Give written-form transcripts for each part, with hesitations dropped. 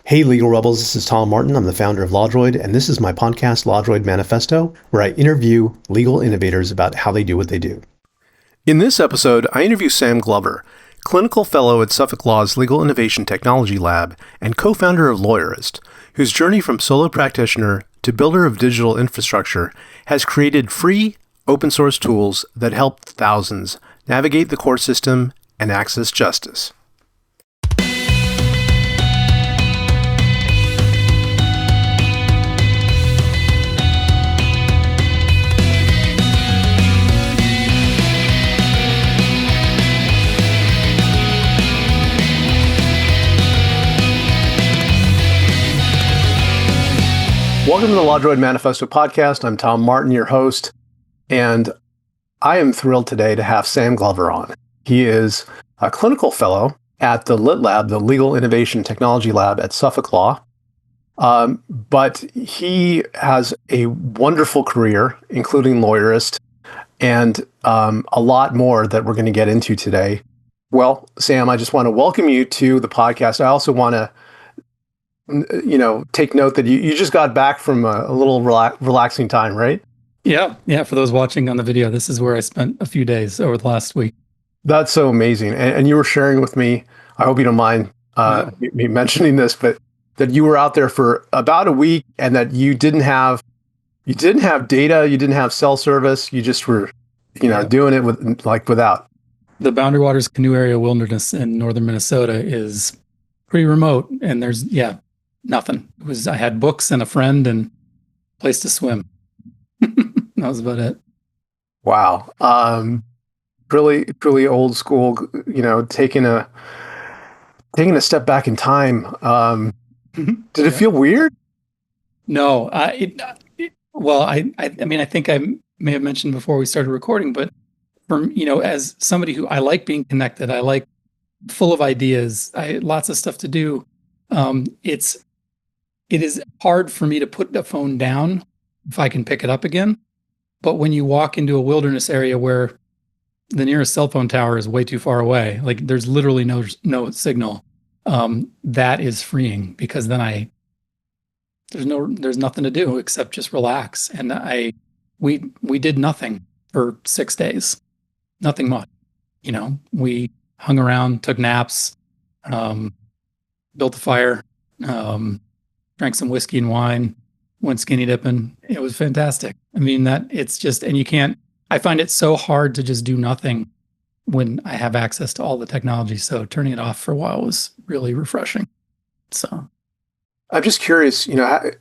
Hey, Legal Rebels, this is Tom Martin. I'm the founder of LawDroid, and this is my podcast, LawDroid Manifesto, where I interview legal innovators about how they do what they do. In this episode, I interview Sam Glover, clinical fellow at Suffolk Law's Legal Innovation Technology Lab and co-founder of Lawyerist, whose journey from solo practitioner to builder of digital infrastructure has created free, open-source tools that help thousands navigate the court system and access justice. Welcome to the LawDroid Manifesto podcast. I'm Tom Martin, your host, and I am thrilled today to have Sam Glover on. He is a clinical fellow at the LIT Lab, the Legal Innovation Technology Lab at Suffolk Law, but he has a wonderful career, including Lawyerist, and a lot more that we're going to get into today. Well, Sam, I just want to welcome you to the podcast. I also want to take note that you just got back from a little relaxing time, right? Yeah. For those watching on the video, this is where I spent a few days over the last week. That's so amazing. And you were sharing with me, I hope you don't mind me mentioning this, but that you were out there for about a week and that you didn't have data, you didn't have cell service, you just were, doing it without. The Boundary Waters Canoe Area Wilderness in northern Minnesota is pretty remote, and there's nothing. I had books and a friend and a place to swim. That was about it. Wow. Really, really old school, taking a step back in time. Did it feel weird? No. I think I may have mentioned before we started recording, but as somebody who I like being connected, I like full of ideas, lots of stuff to do. It is hard for me to put the phone down if I can pick it up again. But when you walk into a wilderness area where the nearest cell phone tower is way too far away, like there's literally no signal, that is freeing, because then there's nothing to do except just relax. And we did nothing for 6 days, nothing much. We hung around, took naps, built a fire, drank some whiskey and wine, went skinny dipping. It was fantastic. I mean, I find it so hard to just do nothing when I have access to all the technology. So turning it off for a while was really refreshing. So I'm just curious, did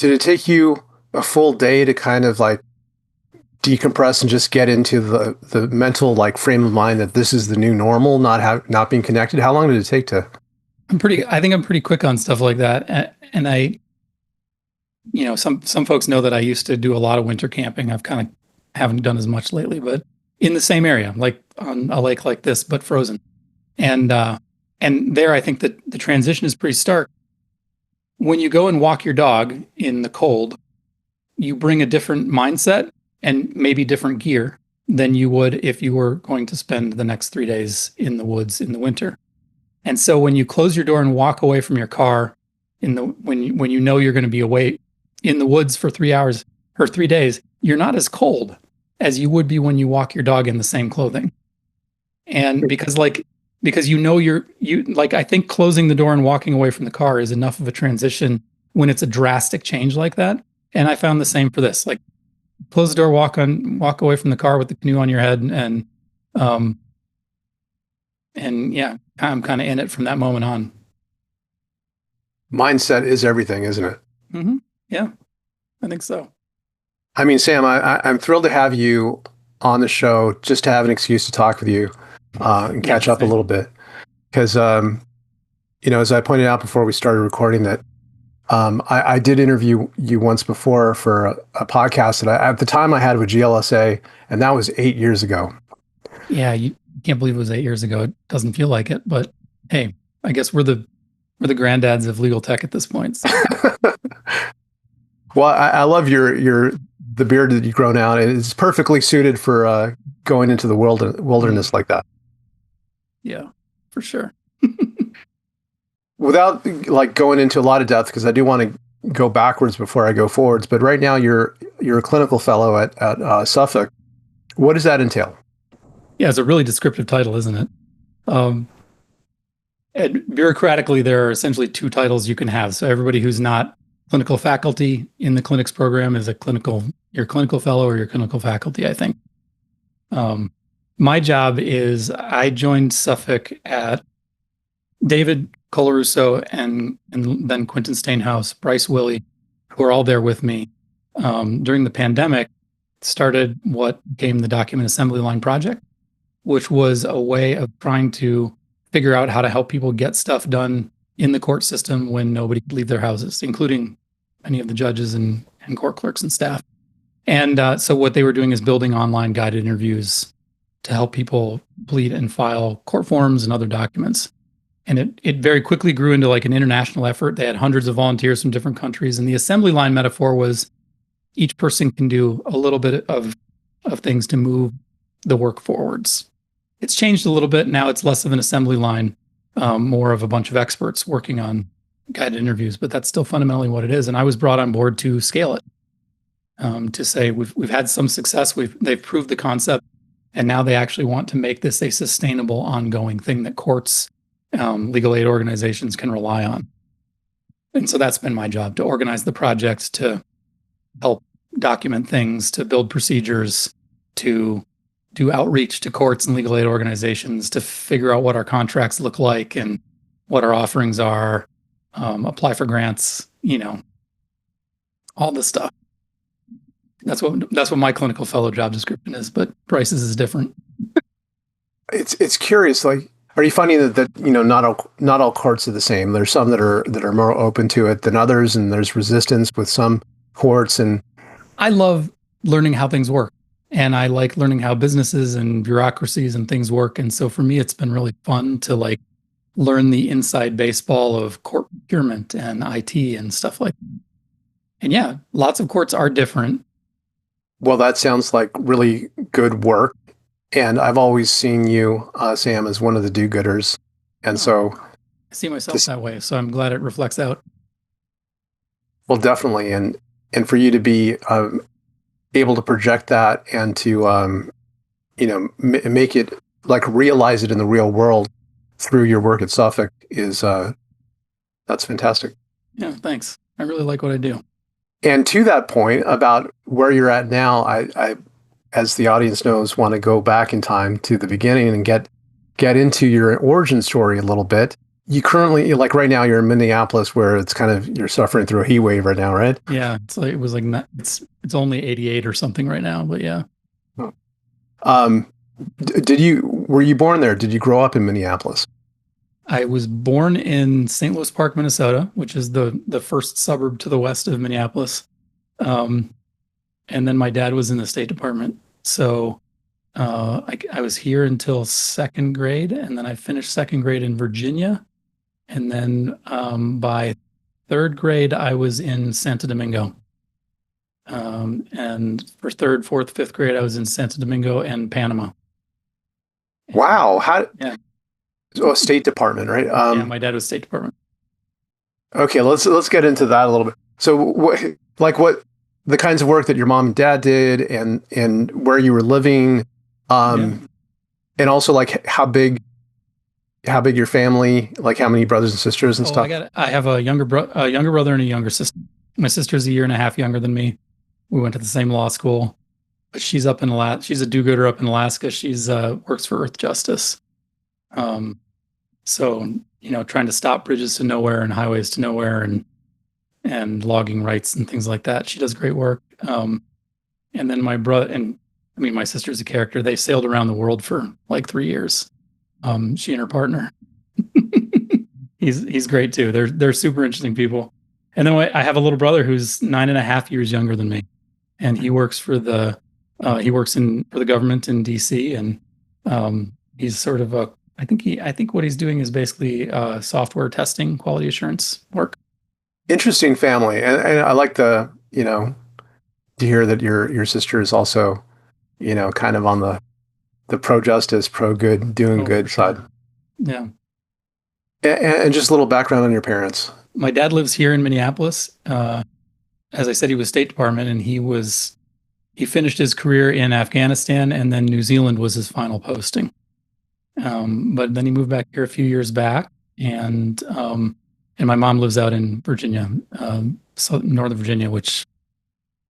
it take you a full day to kind of decompress and just get into the mental frame of mind that this is the new normal, not being connected? How long did it take to? I think I'm pretty quick on stuff like that. And some folks know that I used to do a lot of winter camping. I've kind of haven't done as much lately, but in the same area, like on a lake like this, but frozen. And there, I think that the transition is pretty stark. When you go and walk your dog in the cold, you bring a different mindset and maybe different gear than you would if you were going to spend the next 3 days in the woods in the winter. And so when you close your door and walk away from your car when you know you're going to be away in the woods for 3 hours or 3 days, you're not as cold as you would be when you walk your dog in the same clothing. And because I think closing the door and walking away from the car is enough of a transition when it's a drastic change like that. And I found the same for this. Close the door, walk away from the car with the canoe on your head, and yeah, I'm kind of in it from that moment on. Mindset is everything, isn't it? Mm-hmm. Yeah, I think so. I mean, Sam, I'm thrilled to have you on the show, just to have an excuse to talk with you and catch up a little bit. Because, as I pointed out before we started recording, that I did interview you once before for a podcast that at the time I had with GLSA, and that was 8 years ago. Yeah, you can't believe it was 8 years ago. It doesn't feel like it, but hey, I guess we're the granddads of legal tech at this point. So. Well, I love the beard that you've grown out. It's perfectly suited for going into the wilderness like that. Yeah, for sure. without like going into a lot of depth, because I do want to go backwards before I go forwards. But right now, you're a clinical fellow at Suffolk. What does that entail? Yeah, it's a really descriptive title, isn't it? Um, and bureaucratically, there are essentially two titles you can have. So everybody who's not clinical faculty in the clinics program is your clinical fellow or your clinical faculty, I think. Um, my job is I joined Suffolk at David Colarusso and then Quentin Stainhouse, Bryce Willie, who are all there with me during the pandemic, started what became the Document Assembly Line Project, which was a way of trying to figure out how to help people get stuff done in the court system when nobody could leave their houses, including many of the judges and court clerks and staff. And so what they were doing is building online guided interviews to help people complete and file court forms and other documents. And it very quickly grew into like an international effort. They had hundreds of volunteers from different countries. And the assembly line metaphor was each person can do a little bit of things to move the work forwards. It's changed a little bit. Now it's less of an assembly line, more of a bunch of experts working on guided interviews, but that's still fundamentally what it is. And I was brought on board to scale it, to say we've had some success. They've proved the concept, and now they actually want to make this a sustainable, ongoing thing that courts, legal aid organizations can rely on. And so that's been my job, to organize the project, to help document things, to build procedures, to do outreach to courts and legal aid organizations, to figure out what our contracts look like and what our offerings are, apply for grants, all this stuff. That's what my clinical fellow job description is, but Bryce's is different. It's curious. Like, are you finding that not all courts are the same? There's some that are more open to it than others, and there's resistance with some courts. And I love learning how things work, and I like learning how businesses and bureaucracies and things work. And so for me, it's been really fun to like learn the inside baseball of court procurement and IT and stuff like that. And yeah, lots of courts are different. well, that sounds like really good work. And I've always seen you, Sam, as one of the do-gooders. And so I see myself that way. So I'm glad it reflects out. well, definitely. And for you to be able to project that and to, make it like realize it in the real world through your work at Suffolk is, that's fantastic. Yeah, thanks. I really like what I do. And to that point about where you're at now, I as the audience knows, want to go back in time to the beginning and get into your origin story a little bit. You currently, like right now, you're in Minneapolis, where it's kind of you're suffering through a heat wave right now, right? Yeah, it's like it's only 88 or something right now, but yeah. Were you born there? Did you grow up in Minneapolis? I was born in St. Louis Park, Minnesota, which is the first suburb to the west of Minneapolis. And then my dad was in the State Department. So I was here until second grade, and then I finished second grade in Virginia. And then by third grade, I was in Santo Domingo. And for third, fourth, fifth grade, I was in Santo Domingo and Panama. Wow. How? Yeah. Oh, State Department, right? Yeah, my dad was State Department. Okay, let's get into that a little bit. So, what the kinds of work that your mom and dad did, and where you were living, and also like how big your family, like how many brothers and sisters and stuff. I have a younger brother and a younger sister. My sister's a year and a half younger than me. We went to the same law school, but she's up in Alaska. She's a do-gooder up in Alaska. She's works for Earth Justice. So, trying to stop bridges to nowhere and highways to nowhere and logging rights and things like that. She does great work. And then my sister's a character. They sailed around the world for like 3 years. She and her partner. He's great too. They're super interesting people. And then I have a little brother who's 9.5 years younger than me, and he works for the government in DC, and he's sort of I think what he's doing is basically software testing, quality assurance work. Interesting family, and I like to hear that your sister is also, kind of on the pro justice, pro good, doing good side. Yeah. And just a little background on your parents. My dad lives here in Minneapolis. As I said, he was State Department, and he finished his career in Afghanistan, and then New Zealand was his final posting. But then he moved back here a few years back, and my mom lives out in Virginia, Northern Virginia, which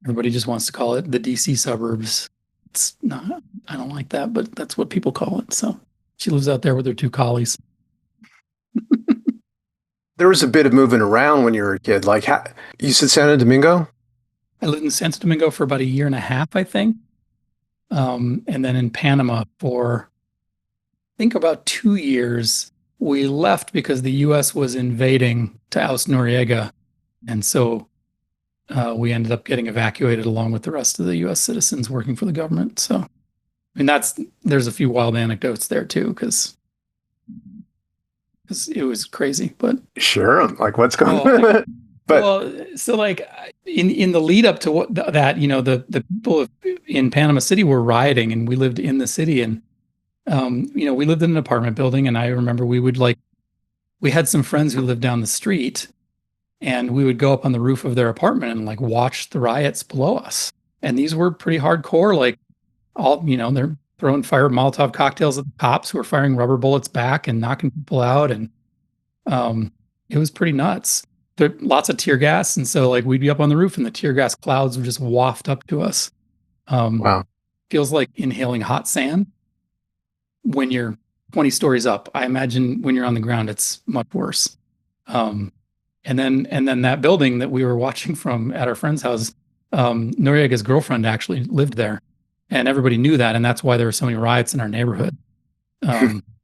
everybody just wants to call it the DC suburbs. It's not, I don't like that, but that's what people call it. So she lives out there with her two collies. There was a bit of moving around when you were a kid. Like, you said Santo Domingo? I lived in Santo Domingo for about a year and a half, I think. And then in Panama for, I think, about 2 years. We left because the U.S. was invading to oust Noriega. And so we ended up getting evacuated along with the rest of the U.S. citizens working for the government. So, I mean, there's a few wild anecdotes there too, because it was crazy. But Sure. Like, what's going on? But well, so like in the lead up to that, the people in Panama City were rioting, and we lived in the city, and we lived in an apartment building, and I remember we had some friends who lived down the street, and we would go up on the roof of their apartment and like watch the riots below us. And these were pretty hardcore, like they're throwing fire Molotov cocktails at the cops who were firing rubber bullets back and knocking people out. And it was pretty nuts. There lots of tear gas. And so like we'd be up on the roof and the tear gas clouds would just waft up to us. Wow. Feels like inhaling hot sand when you're 20 stories up. I imagine when you're on the ground, it's much worse. And then that building that we were watching from at our friend's house, Noriega's girlfriend actually lived there, and everybody knew that. And that's why there were so many riots in our neighborhood.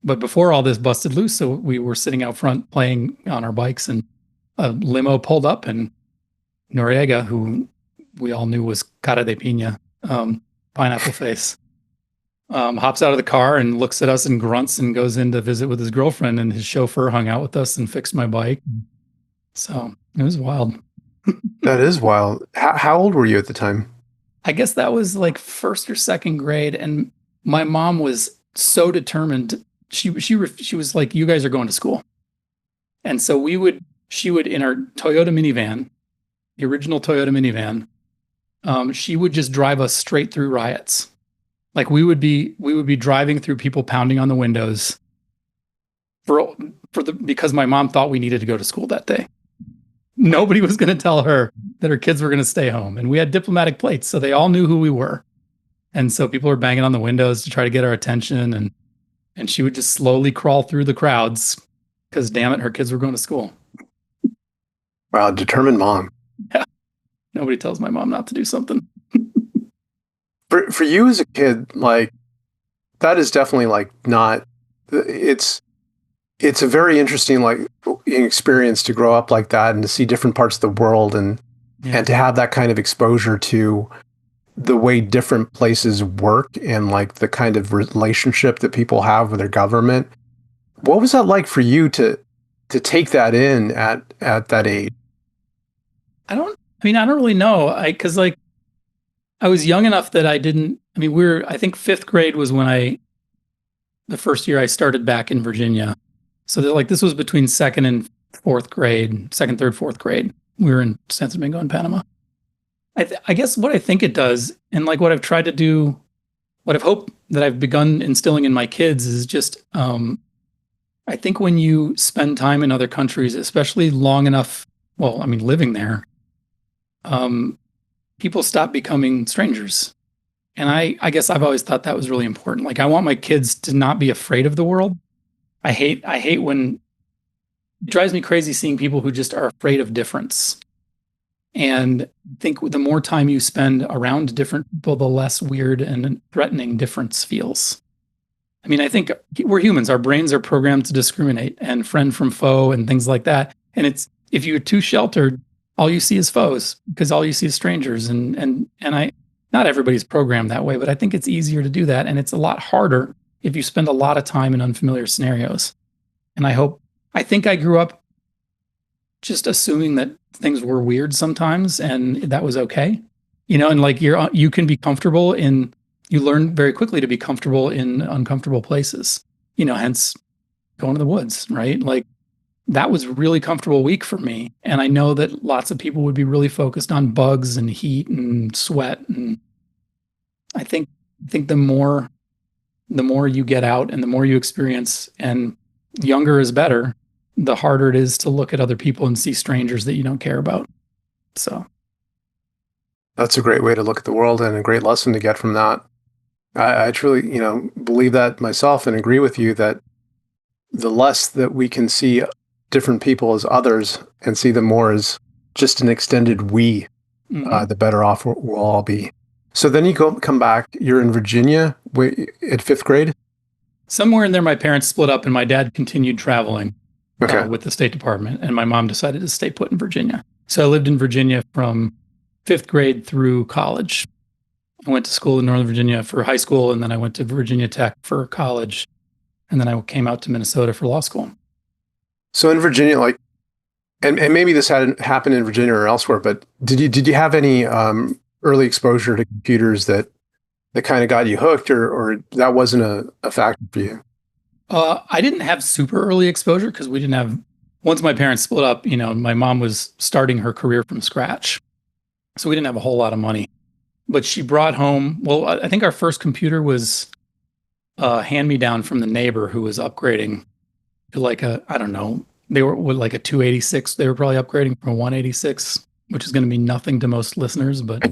But before all this busted loose, so we were sitting out front playing on our bikes, and a limo pulled up, and Noriega, who we all knew was cara de piña, pineapple face, hops out of the car and looks at us and grunts and goes in to visit with his girlfriend, and his chauffeur hung out with us and fixed my bike. So it was wild. That is wild. How old were you at the time? I guess that was like first or second grade, and my mom was so determined. She was like, "You guys are going to school," and so she would in our Toyota minivan, the original Toyota minivan, she would just drive us straight through riots. Like we would be driving through people pounding on the windows because my mom thought we needed to go to school that day. Nobody was going to tell her that her kids were going to stay home. And we had diplomatic plates, so they all knew who we were. And so people were banging on the windows to try to get our attention. And she would just slowly crawl through the crowds because, damn it, her kids were going to school. Wow, determined mom. Yeah. Nobody tells my mom not to do something. For you as a kid, like, that is definitely like not, it's a very interesting like experience to grow up like that and to see different parts of the world and to have that kind of exposure to the way different places work and like the kind of relationship that people have with their government. What was that like for you to take that in at that age? I don't really know. Because like I was young enough that I think fifth grade was when the first year I started back in Virginia. So this was between second, third, fourth grade. We were in Santo Domingo and Panama. I guess what I think it does, and like what I've tried to do, what I've hoped that I've begun instilling in my kids is just, I think when you spend time in other countries, especially long enough, living there, people stop becoming strangers. And I guess I've always thought that was really important. Like I want my kids to not be afraid of the world. I hate when it drives me crazy seeing people who just are afraid of difference. And I think the more time you spend around different people, the less weird and threatening difference feels. I mean, I think we're humans. Our brains are programmed to discriminate and friend from foe and things like that. And if you're too sheltered, all you see is foes because all you see is strangers. And not everybody's programmed that way, but I think it's easier to do that. And it's a lot harder if you spend a lot of time in unfamiliar scenarios. And I think I grew up just assuming that things were weird sometimes and that was okay. And like you can be comfortable you learn very quickly to be comfortable in uncomfortable places, hence going to the woods, right? Like that was a really comfortable week for me. And I know that lots of people would be really focused on bugs and heat and sweat. And I think the more you get out and the more you experience, and younger is better, the harder it is to look at other people and see strangers that you don't care about. So That's a great way to look at the world and a great lesson to get from that. I truly, believe that myself and agree with you that the less that we can see different people as others and see them more as just an extended we, the better off we'll all be. So then you come back, you're in Virginia at fifth grade? somewhere in there, my parents split up and my dad continued traveling Okay. with the State Department, and my mom decided to stay put in Virginia. So I lived in Virginia from fifth grade through college. I went to school in Northern Virginia for high school, and then I went to Virginia Tech for college, and then I came out to Minnesota for law school. So in Virginia, and maybe this hadn't happened in Virginia or elsewhere, but did you have any early exposure to computers that kind of got you hooked, or that wasn't a factor for you? I didn't have super early exposure because we didn't have. Once my parents split up, my mom was starting her career from scratch, so we didn't have a whole lot of money. But she brought home. Well, I think our first computer was a hand-me-down from the neighbor who was upgrading to I don't know. They were with like a 286. They were probably upgrading from a 186, which is going to be nothing to most listeners. But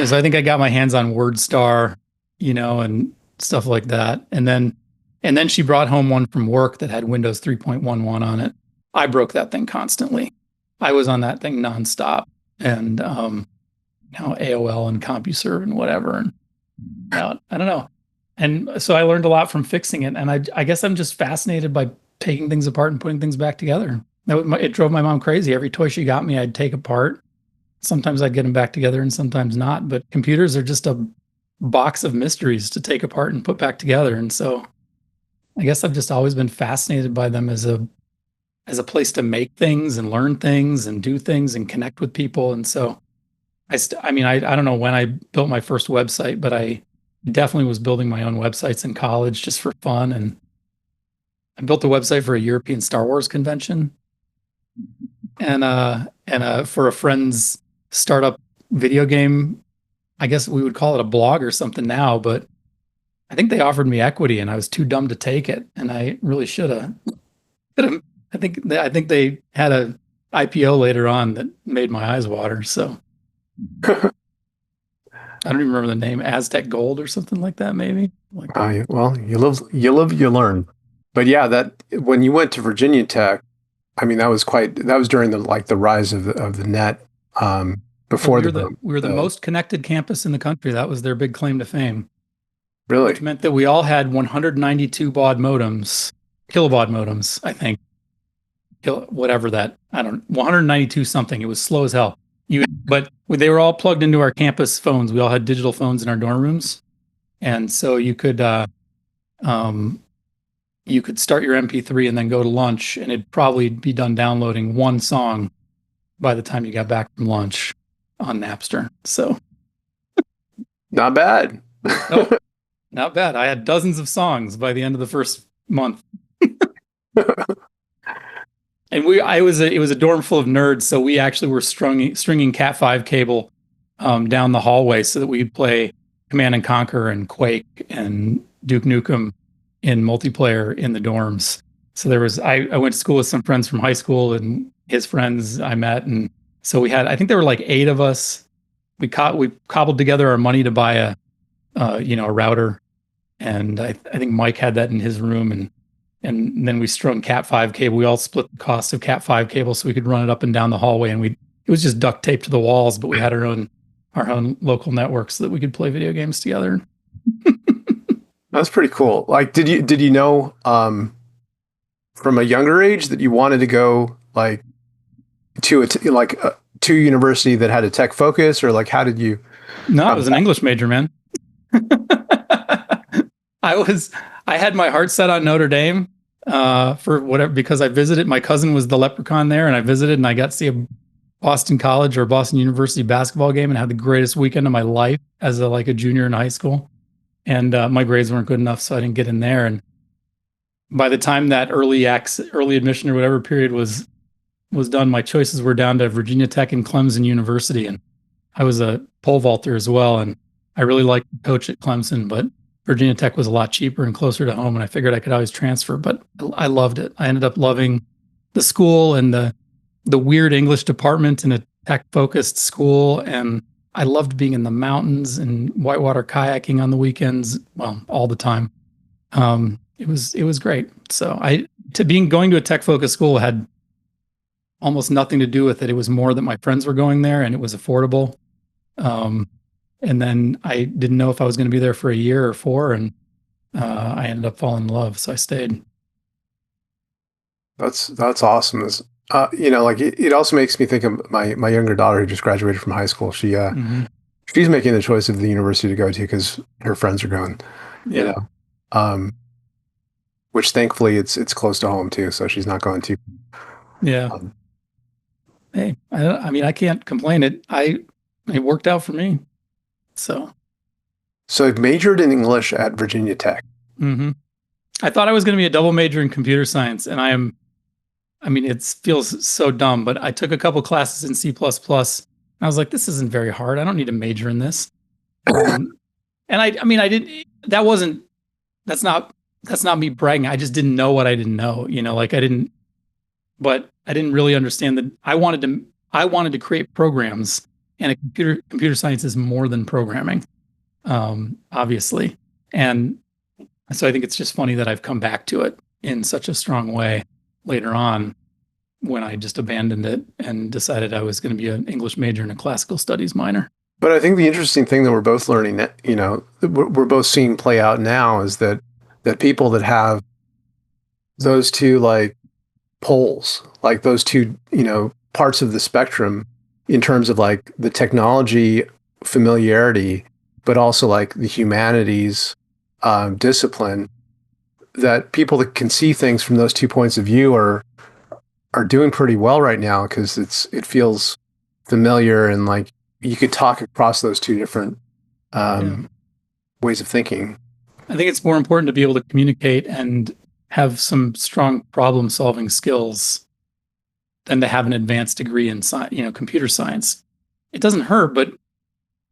so I think I got my hands on WordStar, and stuff like that. And then she brought home one from work that had Windows 3.11 on it. I broke that thing constantly. I was on that thing nonstop, and now AOL and CompuServe and whatever. And I don't know. And so I learned a lot from fixing it. And I guess I'm just fascinated by taking things apart and putting things back together. It drove my mom crazy. Every toy she got me, I'd take apart. Sometimes I'd get them back together and sometimes not. But computers are just a box of mysteries to take apart and put back together. And so I guess I've just always been fascinated by them as a place to make things and learn things and do things and connect with people. And so I don't know when I built my first website, but I definitely was building my own websites in college just for fun. And I built a website for a European Star Wars convention, and for a friend's startup video game. I guess we would call it a blog or something now, but I think they offered me equity, and I was too dumb to take it, and I really should have. I think they had a IPO later on that made my eyes water. So I don't even remember the name, Aztec Gold or something like that, maybe. Well, you live, you learn. But yeah, that when you went to Virginia Tech, I mean, that was during the rise of the net. Before we were the most connected campus in the country. That was their big claim to fame. Really? Which meant that we all had 192 baud modems, kilobaud modems, I think. Whatever that, 192 something. It was slow as hell. But they were all plugged into our campus phones. We all had digital phones in our dorm rooms. And so you could start your MP3 and then go to lunch, and it'd probably be done downloading one song by the time you got back from lunch on Napster. So not bad. Nope, not bad. I had dozens of songs by the end of the first month. And it was a dorm full of nerds, so we actually were stringing Cat5 cable down the hallway so that we'd play Command and Conquer and Quake and Duke Nukem in multiplayer in the dorms. So I went to school with some friends from high school and his friends I met, and so I think there were like 8 of us. We cobbled together our money to buy a router, and I think Mike had that in his room, and then we strung Cat5 cable. We all split the cost of Cat5 cable so we could run it up and down the hallway, and it was just duct taped to the walls, but we had our own local network so that we could play video games together. That's pretty cool. Like, did you know from a younger age that you wanted to go to a university that had a tech focus, or how did you? No, I was an English major, man. I had my heart set on Notre Dame for whatever, because I visited. My cousin was the leprechaun there, and I visited, and I got to see a Boston College or Boston University basketball game, and had the greatest weekend of my life as a junior in high school. And my grades weren't good enough, so I didn't get in there. And by the time that early admission or whatever period was done, my choices were down to Virginia Tech and Clemson University, and I was a pole vaulter as well, and I really liked the coach at Clemson, but Virginia Tech was a lot cheaper and closer to home, and I figured I could always transfer. But I loved it. I ended up loving the school and the weird English department in a tech focused school, and I loved being in the mountains and whitewater kayaking on the weekends. Well, all the time. It was great. So going to a tech focused school had almost nothing to do with it. It was more that my friends were going there and it was affordable. And then I didn't know if I was going to be there for a year or four, and I ended up falling in love, so I stayed. That's awesome. Like it also makes me think of my younger daughter who just graduated from high school. She's making the choice of the university to go to because her friends are going. You Yeah. know, which thankfully it's close to home too, so she's not going to. Yeah. Um, Hey, I mean, I can't complain. It worked out for me. So, so I've majored in English at Virginia Tech. mhm. I thought I was going to be a double major in computer science, and I mean, it feels so dumb, but I took a couple classes in C++. And I was like, this isn't very hard. I don't need to major in this. And I mean, I didn't, that's not, that's not me bragging. I just didn't know what I didn't know, like but I didn't really understand that I wanted to create programs, and computer science is more than programming, obviously. And so I think it's just funny that I've come back to it in such a strong way later on, when I just abandoned it and decided I was going to be an English major and a classical studies minor. But I think the interesting thing that we're both learning that, that we're both seeing play out now is that people that have those two like poles, like those two, parts of the spectrum in terms of like the technology familiarity, but also like the humanities discipline, that people that can see things from those 2 points of view are doing pretty well right now because it feels familiar, and like you could talk across those two different ways of thinking. I think it's more important to be able to communicate and have some strong problem solving skills than to have an advanced degree in computer science. It doesn't hurt, but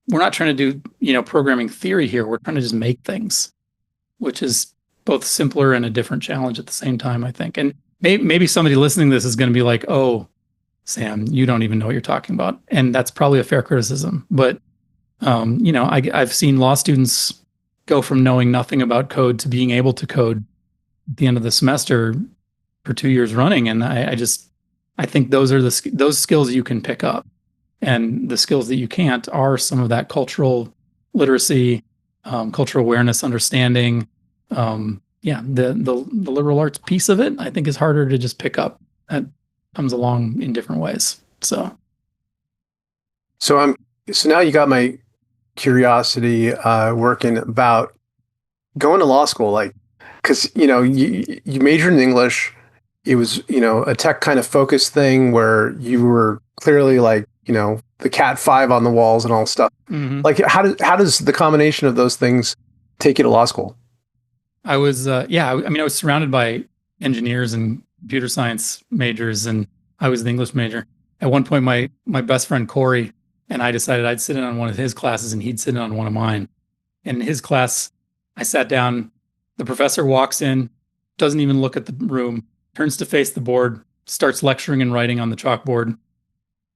we're not trying to do, programming theory here. We're trying to just make things, which is both simpler and a different challenge at the same time, I think. And maybe somebody listening to this is going to be like, oh, Sam, you don't even know what you're talking about. And that's probably a fair criticism. But, I've seen law students go from knowing nothing about code to being able to code at the end of the semester for 2 years running. And I think those are those skills you can pick up. And the skills that you can't are some of that cultural literacy, cultural awareness, understanding. The liberal arts piece of it, I think, is harder to just pick up. That comes along in different ways. So now you got my curiosity working about going to law school, like, because you majored in English. It was a tech kind of focused thing where you were clearly like the Cat 5 on the walls and all stuff. mm-hmm. Like how does the combination of those things take you to law school? I was I was surrounded by engineers and computer science majors, and I was the English major. At one point, my best friend Corey and I decided I'd sit in on one of his classes and he'd sit in on one of mine. And in his class, I sat down. The professor walks in, doesn't even look at the room, turns to face the board, starts lecturing and writing on the chalkboard.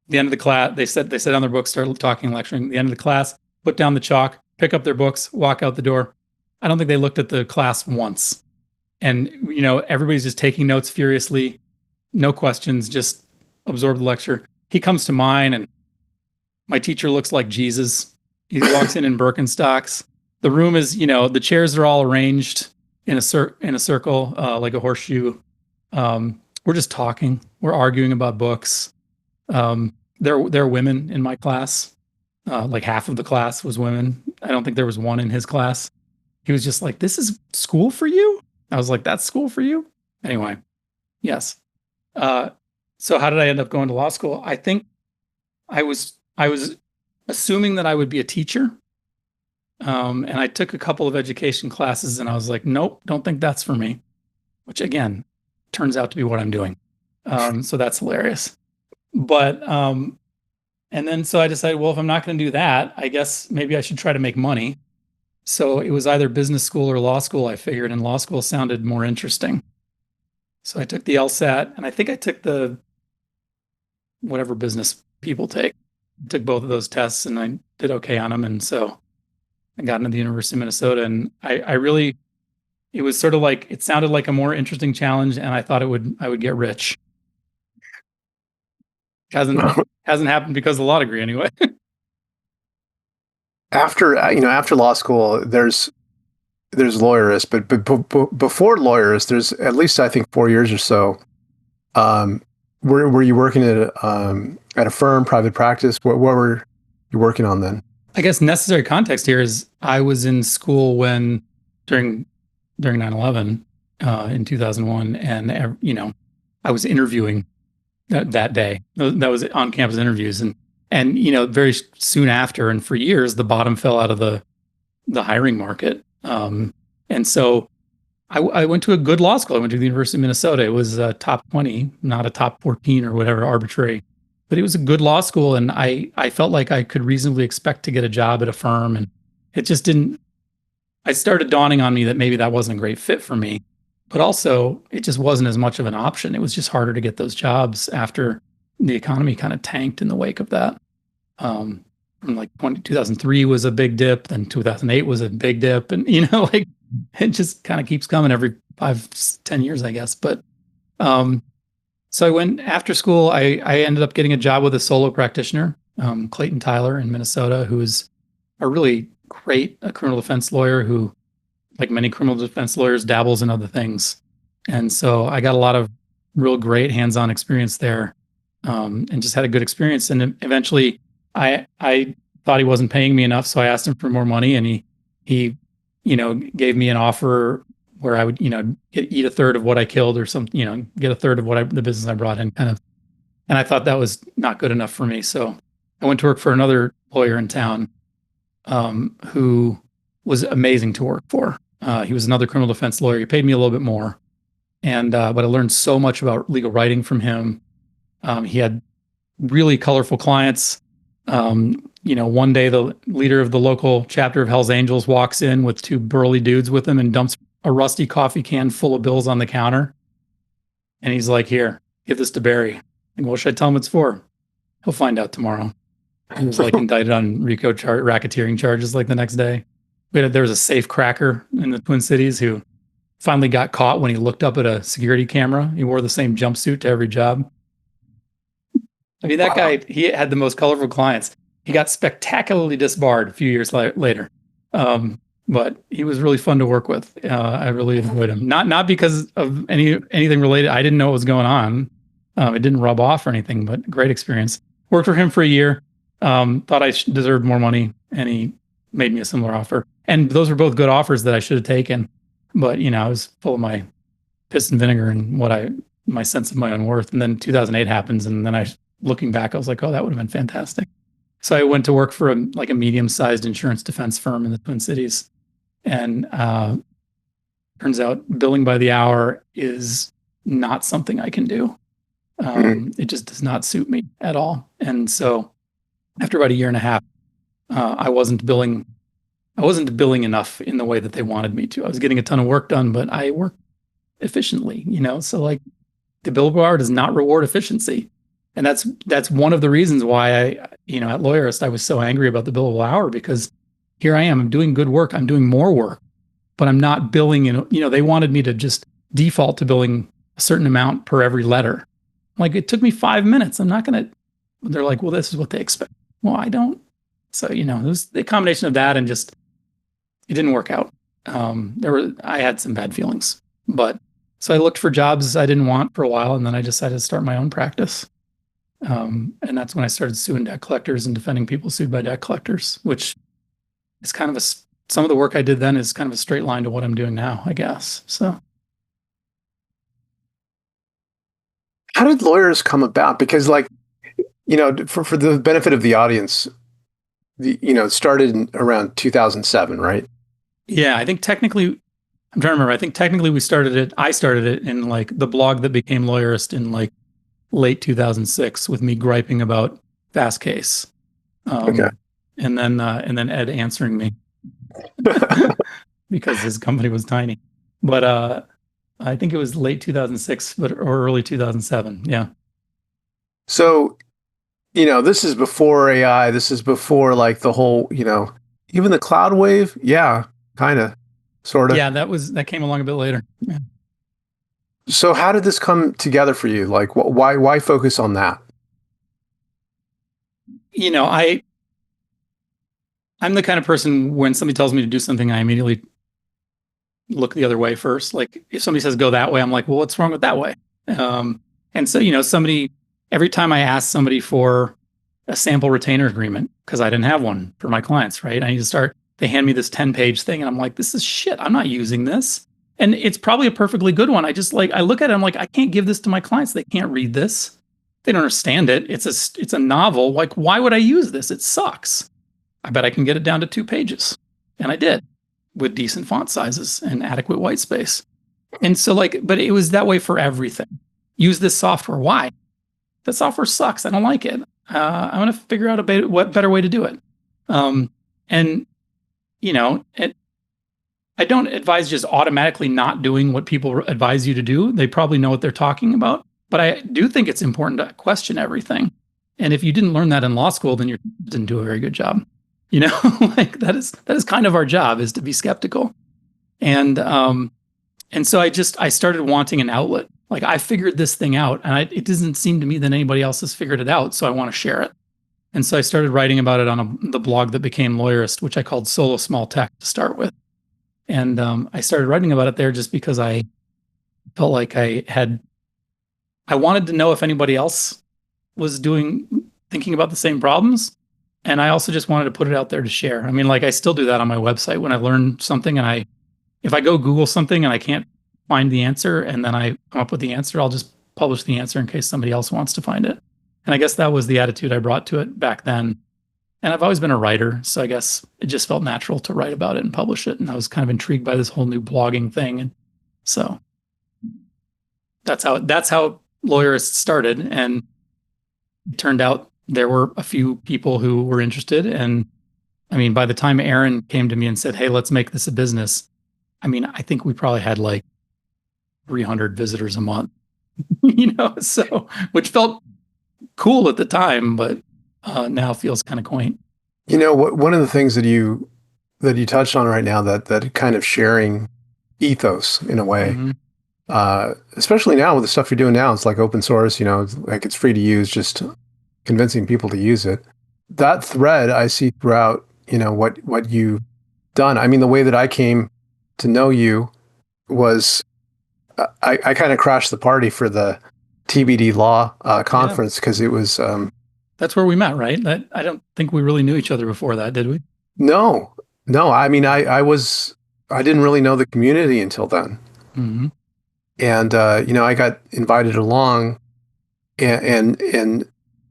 The end of the class, they set down their books, start talking and lecturing. The end of the class, put down the chalk, pick up their books, walk out the door. I don't think they looked at the class once. And, everybody's just taking notes furiously, no questions, just absorb the lecture. He comes to mine, and my teacher looks like Jesus. He walks in Birkenstocks. The room is, the chairs are all arranged in a circle, like a horseshoe. We're just talking. We're arguing about books. There are women in my class. Like half of the class was women. I don't think there was one in his class. He was just like, "This is school for you?" I was like, "That's school for you?" Anyway, yes. So how did I end up going to law school? I think I was assuming that I would be a teacher. And I took a couple of education classes and I was like, nope, don't think that's for me. which again turns out to be what I'm doing. So that's hilarious. But and then so I decided, well, if I'm not going to do that, I guess maybe I should try to make money. So it was either business school or law school, I figured, and law school sounded more interesting. So I took the LSAT, and I think I took the whatever business people take. Took both of those tests, and I did okay on them. And so I got into the University of Minnesota, and I really, it was sort of like, it sounded like a more interesting challenge, and I thought I would get rich. Hasn't happened because of the law degree anyway. After law school, there's lawyerist, but before lawyerist, there's at least I think 4 years or so. Um, were you working at a firm, private practice? What were you working on then? I guess necessary context here is I was in school when during 9/11 in 2001, and I was interviewing that day. That was on campus interviews, and very soon after, and for years, the bottom fell out of the hiring market. And so I went to a good law school. I went to the University of Minnesota. It was a top 20, not a top 14 or whatever, arbitrary. But it was a good law school, and I felt like I could reasonably expect to get a job at a firm. And it just didn't. It started dawning on me that maybe that wasn't a great fit for me. But also, it just wasn't as much of an option. It was just harder to get those jobs after the economy kind of tanked in the wake of that. From like 2003 was a big dip, then 2008 was a big dip, and like it just kind of keeps coming every 5-10 years, I guess. But so I went after school. I ended up getting a job with a solo practitioner, Clayton Tyler in Minnesota, who is a really great criminal defense lawyer who, like many criminal defense lawyers, dabbles in other things. And so I got a lot of real great hands-on experience there, and just had a good experience. And eventually, I thought he wasn't paying me enough, so I asked him for more money, and he gave me an offer where I would eat a third of what I killed or something, get a third of the business I brought in, kind of. And I thought that was not good enough for me, so I went to work for another lawyer in town, who was amazing to work for. He was another criminal defense lawyer. He paid me a little bit more, and but I learned so much about legal writing from him. He had really colorful clients. One day the leader of the local chapter of Hell's Angels walks in with two burly dudes with him and dumps a rusty coffee can full of bills on the counter. And he's like, "Here, give this to Barry." And what should I tell him it's for? He'll find out tomorrow. He was like indicted on RICO racketeering charges like the next day. There was a safe cracker in the Twin Cities who finally got caught when he looked up at a security camera. He wore the same jumpsuit to every job. I mean, that guy, he had the most colorful clients. He got spectacularly disbarred a few years later. But he was really fun to work with. I really enjoyed him. Not because of anything related. I didn't know what was going on. It didn't rub off or anything, but great experience. Worked for him for a year. Thought I deserved more money, and he made me a similar offer. And those were both good offers that I should have taken. But, I was full of my piss and vinegar and my sense of my own worth. And then 2008 happens, and then looking back, I was like, oh, that would have been fantastic. So I went to work for a medium-sized insurance defense firm in the Twin Cities. And turns out billing by the hour is not something I can do. It just does not suit me at all. And so after about a year and a half, I wasn't billing enough in the way that they wanted me to. I was getting a ton of work done, but I worked efficiently, so like the billable hour does not reward efficiency. And that's one of the reasons why at Lawyerist, I was so angry about the billable hour, because here I am, I'm doing good work, I'm doing more work, but I'm not billing. They wanted me to just default to billing a certain amount per every letter. Like, it took me 5 minutes. I'm not going to, they're like, well, this is what they expect. Well, I don't. So, it was the combination of that and just, it didn't work out. I had some bad feelings, so I looked for jobs I didn't want for a while, and then I decided to start my own practice. And that's when I started suing debt collectors and defending people sued by debt collectors, which is kind of some of the work I did then is kind of a straight line to what I'm doing now, I guess. So. How did lawyers come about? Because for the benefit of the audience, it started in around 2007, right? Yeah, I think technically I'm trying to remember. I think technically I started it in like the blog that became Lawyerist in like late 2006 with me griping about Fastcase. Okay. And then Ed answering me because his company was tiny. But I think it was late 2006, or early 2007. Yeah. So, this is before AI. This is before like the whole, even the cloud wave. Yeah, kind of, sort of. Yeah, that came along a bit later. Yeah. So how did this come together for you? Like, why focus on that? You know, I'm the kind of person when somebody tells me to do something, I immediately look the other way first. Like if somebody says go that way, I'm like, well, what's wrong with that way? And so, every time I ask somebody for a sample retainer agreement, because I didn't have one for my clients, right? I need to start, they hand me this 10-page thing and I'm like, this is shit. I'm not using this. And it's probably a perfectly good one. I look at it, I'm like, I can't give this to my clients. They can't read this. They don't understand it. It's a novel. Like, why would I use this? It sucks. I bet I can get it down to 2 pages. And I did, with decent font sizes and adequate white space. And so but it was that way for everything. Use this software. Why? That software sucks. I don't like it. I'm going to figure out what better way to do it. And I don't advise just automatically not doing what people advise you to do. They probably know what they're talking about. But I do think it's important to question everything. And if you didn't learn that in law school, then you didn't do a very good job. Like that is kind of our job, is to be skeptical. And so I started wanting an outlet. Like I figured this thing out, and it doesn't seem to me that anybody else has figured it out. So I want to share it. And so I started writing about it on the blog that became Lawyerist, which I called Solo Small Tech to start with. And I started writing about it there just because I felt like I wanted to know if anybody else was thinking about the same problems. And I also just wanted to put it out there to share. I mean, like I still do that on my website when I learn something, and if I go Google something and I can't find the answer and then I come up with the answer, I'll just publish the answer in case somebody else wants to find it. And I guess that was the attitude I brought to it back then. And I've always been a writer, so I guess it just felt natural to write about it and publish it. And I was kind of intrigued by this whole new blogging thing. And so that's how Lawyerist started. And it turned out there were a few people who were interested. And I mean, by the time Aaron came to me and said, hey, let's make this a business, I mean, I think we probably had like 300 visitors a month, so which felt cool at the time, but now feels kind of quaint. One of the things that you touched on right now, that kind of sharing ethos in a way, especially now with the stuff you're doing now, it's like open source, like it's free to use, just convincing people to use it. That thread I see throughout, what you've done. I mean, the way that I came to know you was I kind of crashed the party for the TBD Law conference, because it was. That's where we met, right? I don't think we really knew each other before that, did we? No. I mean, I didn't really know the community until then. Mm-hmm. And, I got invited along, and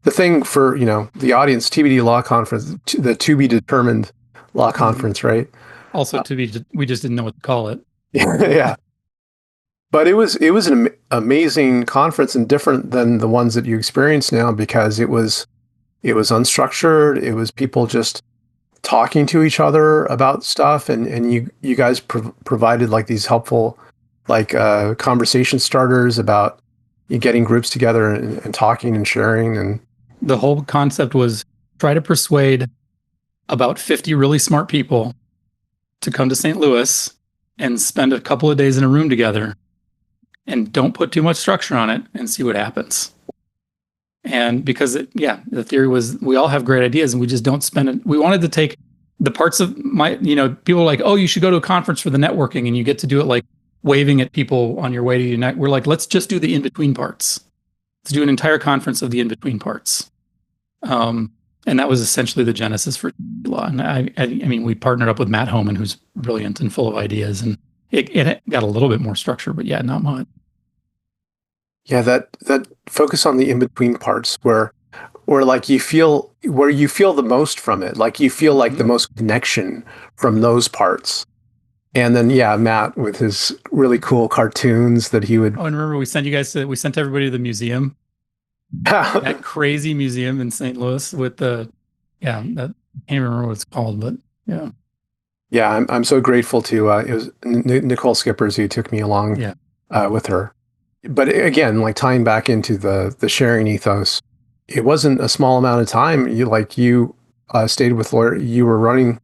the thing for, the audience, TBD Law Conference, the To Be Determined Law Conference, right? Also we just didn't know what to call it. Yeah. But it was an amazing conference, and different than the ones that you experience now, because it was unstructured. It was people just talking to each other about stuff, and you guys provided like these helpful conversation starters about you getting groups together and talking and sharing. And the whole concept was try to persuade about 50 really smart people to come to St. Louis and spend a couple of days in a room together, and don't put too much structure on it, and see what happens. And because the theory was we all have great ideas and we just don't spend it. We wanted to take the parts of people are like, oh, you should go to a conference for the networking, and you get to do it like waving at people on your way to unite. We're like, let's just do the in-between parts. Let's do an entire conference of the in-between parts. And that was essentially the genesis for law. And I mean, we partnered up with Matt Homan, who's brilliant and full of ideas, and it got a little bit more structure, but not much. Yeah, that focus on the in-between parts where you feel the most from it. Like you feel like the most connection from those parts. And then, yeah, Matt with his really cool cartoons that he would. Oh, and remember we sent everybody to the museum, that crazy museum in St. Louis with I can't remember what it's called, but yeah. Yeah, I'm so grateful to it was Nicole Skippers who took me along with her. But again, like tying back into the sharing ethos, it wasn't a small amount of time. You stayed with lawyer. You were running,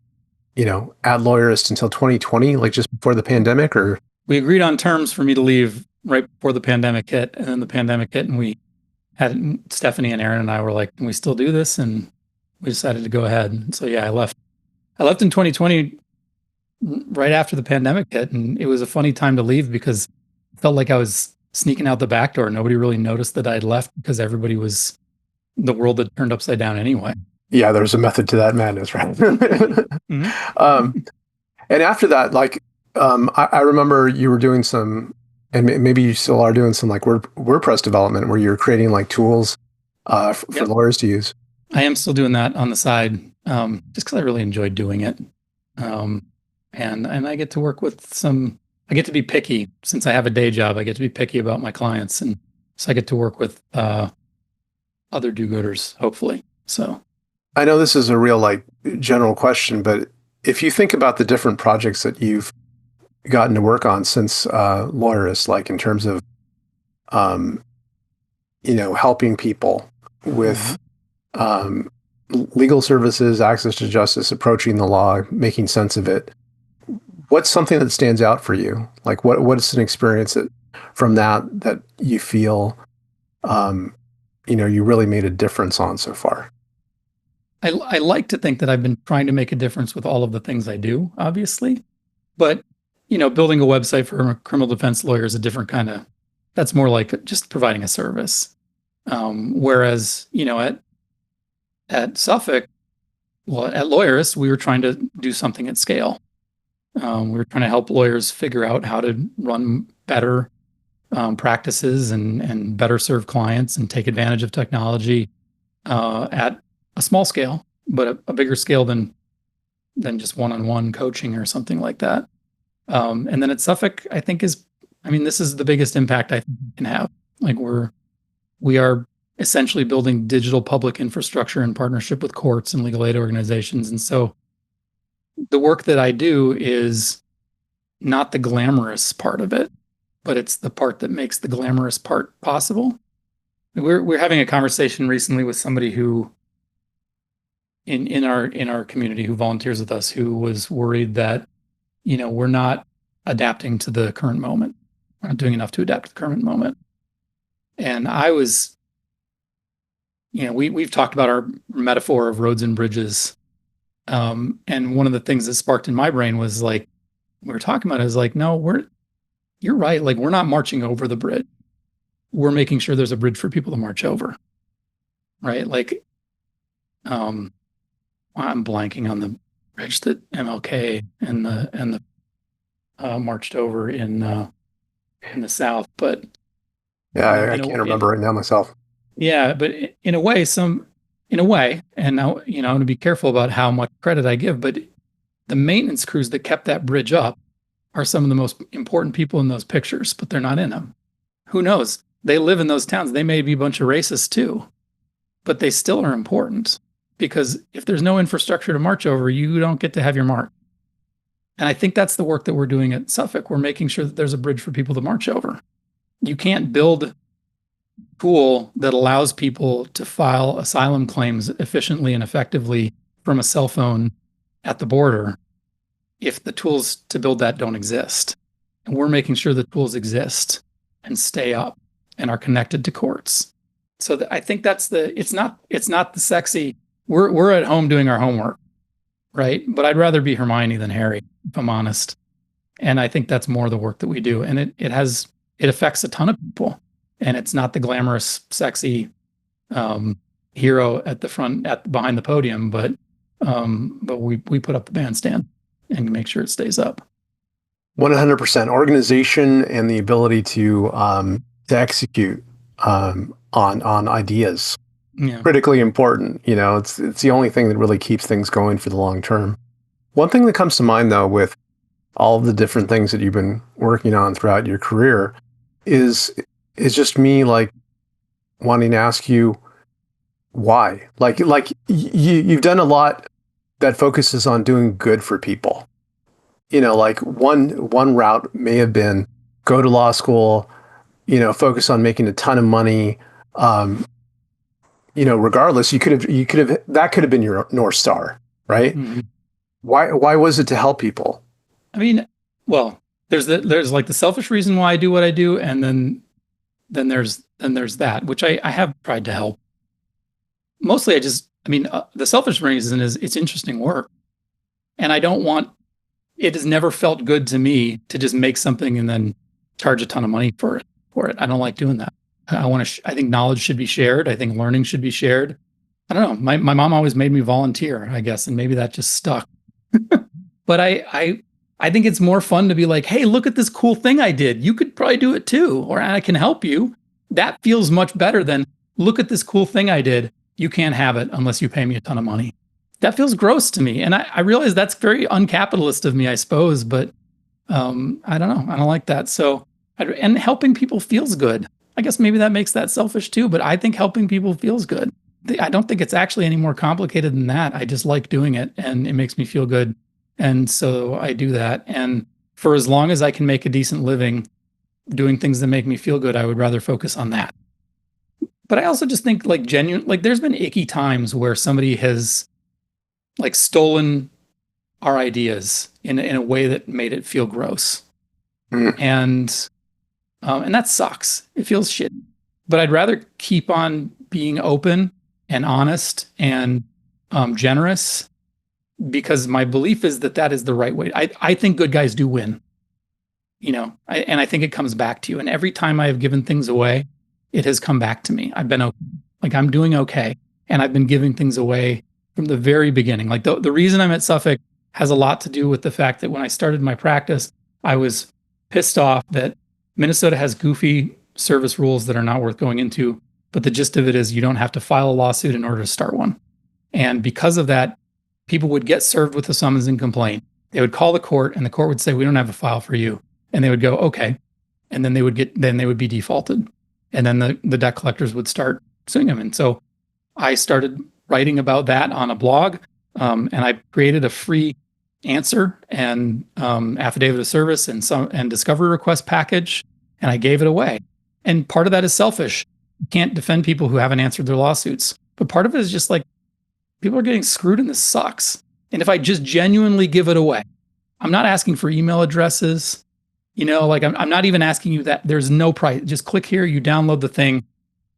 at Lawyerist until 2020, like just before the pandemic, or we agreed on terms for me to leave right before the pandemic hit, and then the pandemic hit, and we had Stephanie and Aaron and I were like, "Can we still do this?" And we decided to go ahead. And so yeah, I left. I left in 2020, right after the pandemic hit, and it was a funny time to leave because it felt like I was sneaking out the back door. Nobody really noticed that I'd left because the world had turned upside down anyway. Yeah, there's a method to that madness, right? Mm-hmm. And after that, I remember you were doing some, and maybe you still are doing some like WordPress development where you're creating like tools for lawyers to use. I am still doing that on the side, just because I really enjoyed doing it. And I get to work with I get to be picky since I have a day job. I get to be picky about my clients. And so I get to work with other do-gooders, hopefully. So I know this is a real like general question, but if you think about the different projects that you've gotten to work on since Lawyerist, like in terms of, helping people with legal services, access to justice, approaching the law, making sense of it, what's something that stands out for you? Like what is an experience from that you feel, you really made a difference on so far? I like to think that I've been trying to make a difference with all of the things I do, obviously. But, building a website for a criminal defense lawyer is a different that's more like just providing a service. Whereas, at Suffolk, at Lawyerist, we were trying to do something at scale. We were trying to help lawyers figure out how to run better practices and better serve clients and take advantage of technology at a small scale, but a bigger scale than just one-on-one coaching or something like that. And then at Suffolk, I think this is the biggest impact I think we can have. Like we are essentially building digital public infrastructure in partnership with courts and legal aid organizations. And so the work that I do is not the glamorous part of it, but it's the part that makes the glamorous part possible. We're having a conversation recently with somebody who in our community who volunteers with us, who was worried that, we're not adapting to the current moment. We're not doing enough to adapt to the current moment. And I was, we've talked about our metaphor of roads and bridges. And one of the things that sparked in my brain was like, we were talking about it, is like, no, you're right. Like, we're not marching over the bridge. We're making sure there's a bridge for people to march over. Right. Like, I'm blanking on the bridge that MLK and the marched over in the South, but yeah, I can't remember right now myself. Yeah, but in a way, and now I'm going to be careful about how much credit I give, but the maintenance crews that kept that bridge up are some of the most important people in those pictures, but they're not in them. Who knows? They live in those towns. They may be a bunch of racists too, but they still are important. Because if there's no infrastructure to march over, you don't get to have your mark. And I think that's the work that we're doing at Suffolk. We're making sure that there's a bridge for people to march over. You can't build a tool that allows people to file asylum claims efficiently and effectively from a cell phone at the border if the tools to build that don't exist. And we're making sure the tools exist and stay up and are connected to courts. So I think it's not the sexy, we're at home doing our homework, right? But I'd rather be Hermione than Harry, if I'm honest. And I think that's more the work that we do. And it affects a ton of people. And it's not the glamorous, sexy hero at the front, behind the podium, but we put up the bandstand and make sure it stays up. 100% organization and the ability to execute on ideas. Yeah. Critically important. It's the only thing that really keeps things going for the long term. One thing that comes to mind though with all of the different things that you've been working on throughout your career is just me like wanting to ask you why. You've done a lot that focuses on doing good for people. Like one route may have been go to law school, focus on making a ton of money. Um, Regardless, that could have been your North Star, right? Mhm. Why was it to help people? I mean, well, there's like the selfish reason why I do what I do, and then there's that, which I have tried to help. Mostly, the selfish reason is it's interesting work, and I don't want. It has never felt good to me to just make something and then charge a ton of money for it. I don't like doing that. I think knowledge should be shared. I think learning should be shared. I don't know. My mom always made me volunteer, I guess, and maybe that just stuck. But I think it's more fun to be like, hey, look at this cool thing I did. You could probably do it too, or I can help you. That feels much better than look at this cool thing I did. You can't have it unless you pay me a ton of money. That feels gross to me. And I realize that's very uncapitalist of me, I suppose, but I don't know. I don't like that. And helping people feels good. I guess maybe that makes that selfish too, but I think helping people feels good. I don't think it's actually any more complicated than that. I just like doing it and it makes me feel good. And so I do that. And for as long as I can make a decent living doing things that make me feel good, I would rather focus on that. But I also just think there's been icky times where somebody has like stolen our ideas in a way that made it feel gross. Mm. And that sucks. It feels shit. But I'd rather keep on being open and honest and generous because my belief is that is the right way. I think good guys do win, and I think it comes back to you. And every time I have given things away, it has come back to me. I've been okay. Like I'm doing okay. And I've been giving things away from the very beginning. Like the reason I'm at Suffolk has a lot to do with the fact that when I started my practice, I was pissed off that Minnesota has goofy service rules that are not worth going into. But the gist of it is you don't have to file a lawsuit in order to start one. And because of that, people would get served with a summons and complaint. They would call the court and the court would say, we don't have a file for you. And they would go, okay. And then they would be defaulted. And then the debt collectors would start suing them. And so I started writing about that on a blog. And I created a free answer and affidavit of service and discovery request package. And I gave it away. And part of that is selfish. You can't defend people who haven't answered their lawsuits. But part of it is just like, people are getting screwed and this sucks. And if I just genuinely give it away, I'm not asking for email addresses. I'm not even asking you that. There's no price. Just click here, you download the thing,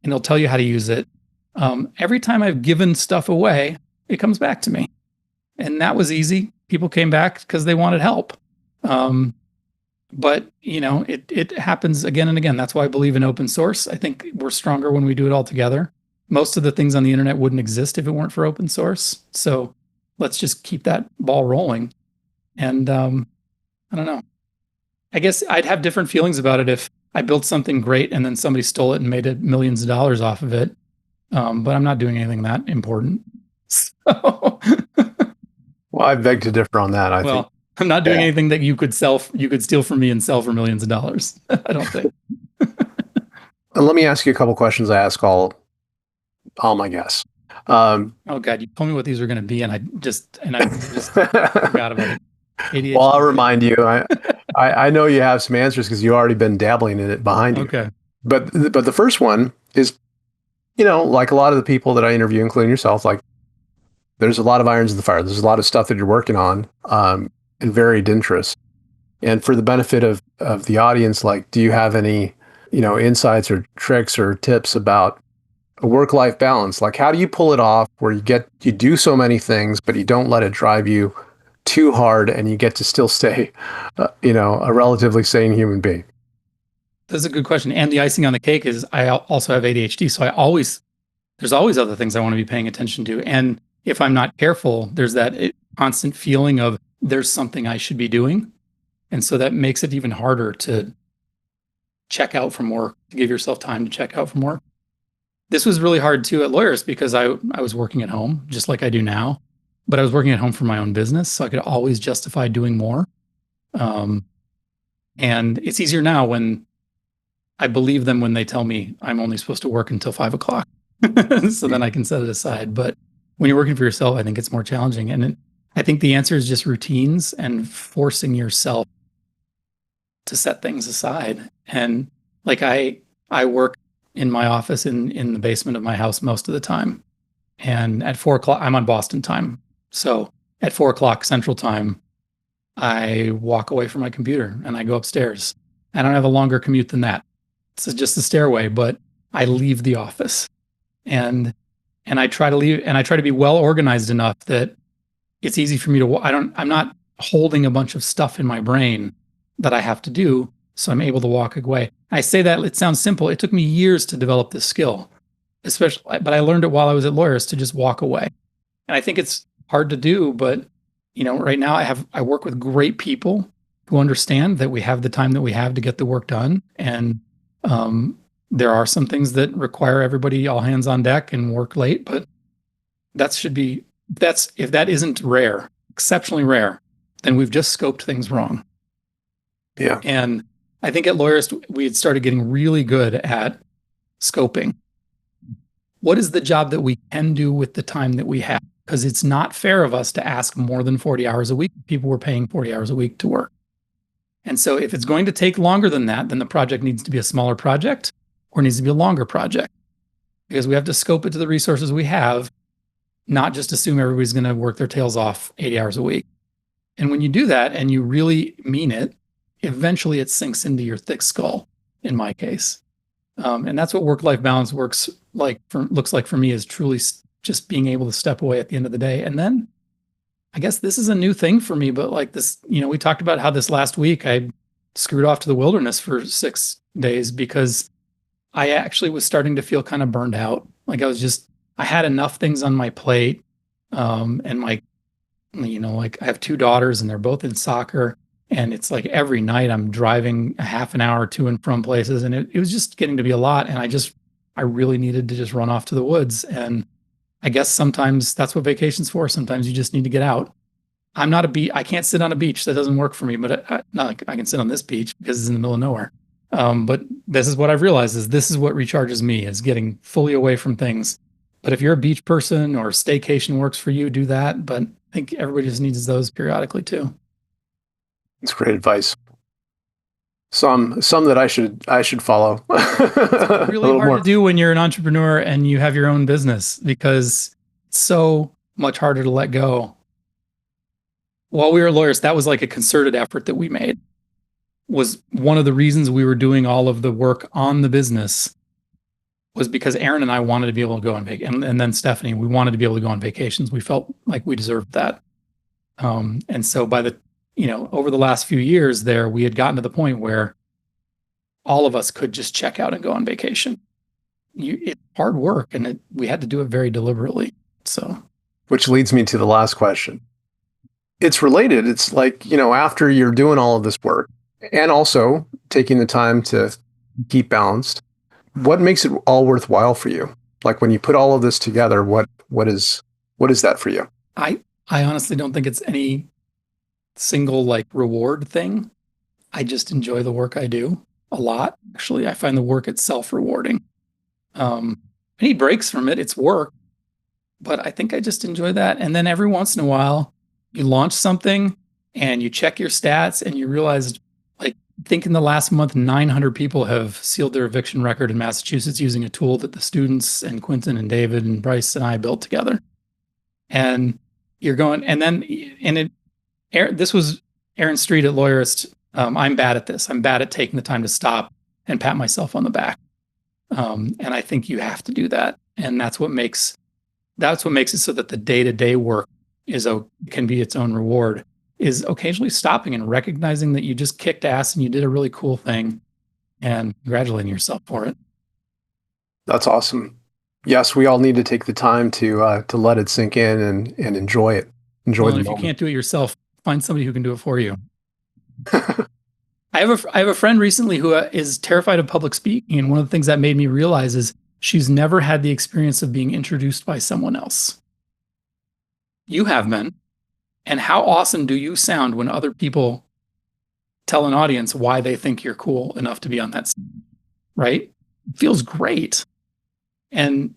and it'll tell you how to use it. Every time I've given stuff away, it comes back to me. And that was easy. People came back because they wanted help. But it happens again and again. That's why I believe in open source. I think we're stronger when we do it all together. Most of the things on the internet wouldn't exist if it weren't for open source. So let's just keep that ball rolling. And I don't know. I guess I'd have different feelings about it if I built something great and then somebody stole it and made it millions of dollars off of it. But I'm not doing anything that important. So Well, I beg to differ on that. I think I'm not doing anything that you could steal from me and sell for millions of dollars. I don't think. And let me ask you a couple questions I ask all my guests. Oh God, you told me what these were going to be, and I just forgot about it. ADHD. Well, I'll remind you. I know you have some answers because you've already been dabbling in it behind you. Okay. But the first one is, like a lot of the people that I interview, including yourself, like there's a lot of irons in the fire. There's a lot of stuff that you're working on, and varied interests. And for the benefit of the audience, like, do you have any, insights or tricks or tips about a work-life balance? Like, how do you pull it off where you do so many things, but you don't let it drive you too hard and you get to still stay, a relatively sane human being? That's a good question. And the icing on the cake is I also have ADHD. So there's always other things I want to be paying attention to. And if I'm not careful, there's that constant feeling of there's something I should be doing. And so that makes it even harder to check out from work, to give yourself time to check out from work. This was really hard too at Lawyers because I was working at home just like I do now, but I was working at home for my own business. So I could always justify doing more. Um, and it's easier now when I believe them when they tell me I'm only supposed to work until 5 o'clock. So then I can set it aside. But when you're working for yourself, I think it's more challenging. And I think the answer is just routines and forcing yourself to set things aside. And like I work in my office in the basement of my house most of the time. And at 4 o'clock, I'm on Boston time. So at 4 o'clock Central Time, I walk away from my computer and I go upstairs. I don't have a longer commute than that. It's just a stairway, but I leave the office and I try to leave and I try to be well organized enough that it's easy for me to I'm not holding a bunch of stuff in my brain that I have to do, so I'm able to walk away. I say that it sounds simple. It took me years to develop this skill, especially, but I learned it while I was at Lawyers to just walk away. And I think it's hard to do, but right now I work with great people who understand that we have the time that we have to get the work done, and there are some things that require everybody all hands on deck and work late, but if that isn't rare, exceptionally rare, then we've just scoped things wrong. Yeah. And I think at Lawyers, we had started getting really good at scoping. What is the job that we can do with the time that we have? Because it's not fair of us to ask more than 40 hours a week. People were paying 40 hours a week to work. And so if it's going to take longer than that, then the project needs to be a smaller project or needs to be a longer project, because we have to scope it to the resources we have, not just assume everybody's going to work their tails off 80 hours a week. And when you do that and you really mean it, eventually it sinks into your thick skull, in my case. And that's what work-life balance looks like for me, is truly just being able to step away at the end of the day. And then I guess this is a new thing for me, but like this, we talked about how this last week I screwed off to the wilderness for 6 days because I actually was starting to feel kind of burned out. Like I had enough things on my plate. And like I have 2 daughters and they're both in soccer. And it's like every night I'm driving a half an hour to and from places. And it was just getting to be a lot. And I really needed to just run off to the woods. And I guess sometimes that's what vacation's for. Sometimes you just need to get out. I can't sit on a beach. That doesn't work for me, but I can sit on this beach because it's in the middle of nowhere. But this is what I've realized is this is what recharges me, is getting fully away from things. But if you're a beach person or staycation works for you, do that. But I think everybody just needs those periodically too. It's great advice. Some that I should follow. It's really hard to do when you're an entrepreneur and you have your own business, because it's so much harder to let go. While we were Lawyers, that was like a concerted effort that we made. Was one of the reasons we were doing all of the work on the business was because Aaron and I wanted to be able to go on vacation, and then Stephanie, we wanted to be able to go on vacations. We felt like we deserved that. And so over the last few years there, we had gotten to the point where all of us could just check out and go on vacation. It's hard work, and we had to do it very deliberately. So, which leads me to the last question. It's related. It's like, after you're doing all of this work and also taking the time to keep balanced, what makes it all worthwhile for you? Like when you put all of this together, what is that for you? I honestly don't think it's any single reward thing. I just enjoy the work I do a lot. Actually, I find the work itself rewarding. I need breaks from it. It's work, but I think I just enjoy that. And then every once in a while, you launch something and you check your stats and you realize, I think in the last month, 900 people have sealed their eviction record in Massachusetts using a tool that the students and Quentin and David and Bryce and I built together. And you're going, this was Aaron Street at Lawyerist. I'm bad at this. I'm bad at taking the time to stop and pat myself on the back. And I think you have to do that. And that's what makes it so that the day-to-day work can be its own reward, is occasionally stopping and recognizing that you just kicked ass and you did a really cool thing and congratulating yourself for it. That's awesome. Yes, we all need to take the time to let it sink in and enjoy it. Enjoy the moment. If you can't do it yourself, find somebody who can do it for you. I have a friend recently who is terrified of public speaking, and one of the things that made me realize is she's never had the experience of being introduced by someone else. You have been. And how awesome do you sound when other people tell an audience why they think you're cool enough to be on that stage, right? It feels great. And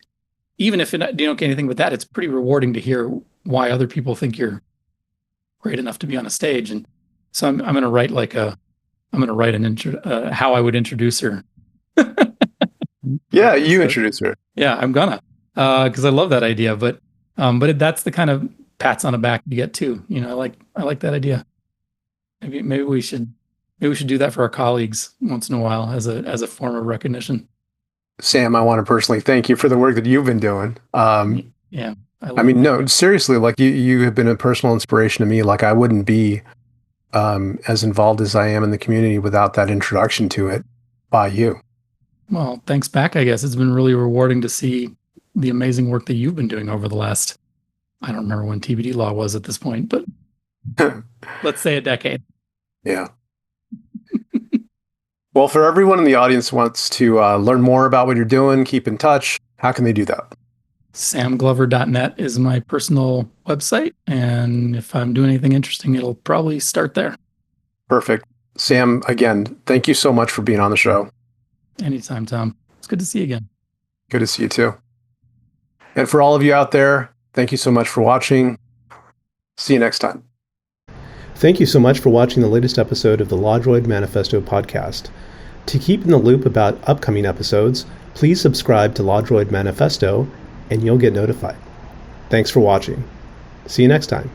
even if you don't get anything with that, it's pretty rewarding to hear why other people think you're great enough to be on a stage. And so I'm going to write how I would introduce her. Yeah, you introduce her. Yeah, I'm gonna, because I love that idea. But that's the kind of pats on the back you get too. I like that idea. Maybe we should do that for our colleagues once in a while as a form of recognition. Sam, I want to personally thank you for the work that you've been doing. Yeah, no, seriously, like you have been a personal inspiration to me. Like I wouldn't be as involved as I am in the community without that introduction to it by you. Well, thanks back, I guess. It's been really rewarding to see the amazing work that you've been doing over the last, I don't remember when TBD law was at this point, but let's say a decade. Yeah. Well, for everyone in the audience who wants to learn more about what you're doing, keep in touch, how can they do that? samglover.net is my personal website. And if I'm doing anything interesting, it'll probably start there. Perfect. Sam, again, thank you so much for being on the show. Anytime, Tom. It's good to see you again. Good to see you too. And for all of you out there, thank you so much for watching. See you next time. Thank you so much for watching the latest episode of the LawDroid Manifesto podcast. To keep in the loop about upcoming episodes, please subscribe to LawDroid Manifesto and you'll get notified. Thanks for watching. See you next time.